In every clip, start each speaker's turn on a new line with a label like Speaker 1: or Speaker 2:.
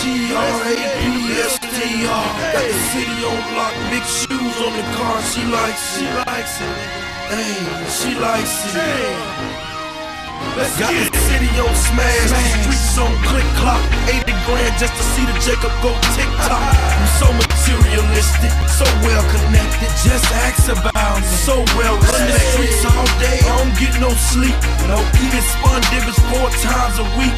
Speaker 1: T-R-A-P-S-T-R. Got the city on lock, big shoes on the car. She likes it. Hey, she likes it. Got the city on smash, the streets on click clock. 80 grand just to see the Jacob go TikTok. I'm so materialistic, so well connected. Just ask about me, so well run the streets all day. I don't get no sleep. No eating spun divots 4 times a week.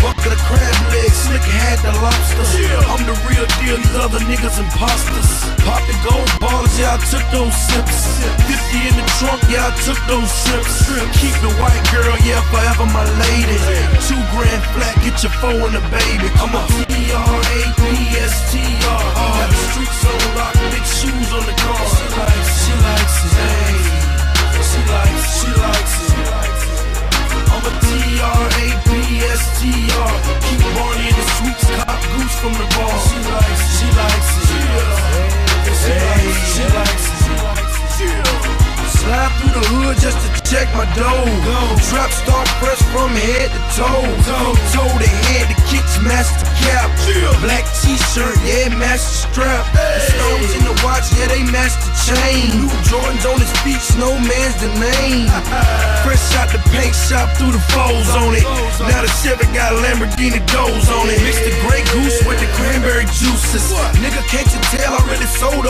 Speaker 1: Bucket of crab legs, slick had the lobster. I'm the real deal, these other niggas imposters. Pop the gold ballers, yeah, I took those sips. 50 in the trunk, yeah, I took those trips. Keep the white girl, yeah, forever my lady. 2 grand flat, get your 4 in the baby. I'm a T-R-A-P-S-T-R. Got the streets on lock, big shoes on the car. She likes it, hey. She likes it. I'm a T-R-A-P-S-T-R. Keep Barney in the sweets, cop goose from the bar. She likes it. She likes it. Slide through the hood just to check my dough. Trap star fresh from head to toe. Toe to head, the kicks match the cap. Black t-shirt, yeah, match the strap. The stones in the watch, yeah, they match the chain. New Jordans on his feet, Snowman's the name. Fresh out the paint shop, through the foes on it. Now the Chevy got Lamborghini doors on it. Mix the Grey Goose with the cranberry juices. Nigga, can't you tell I really sold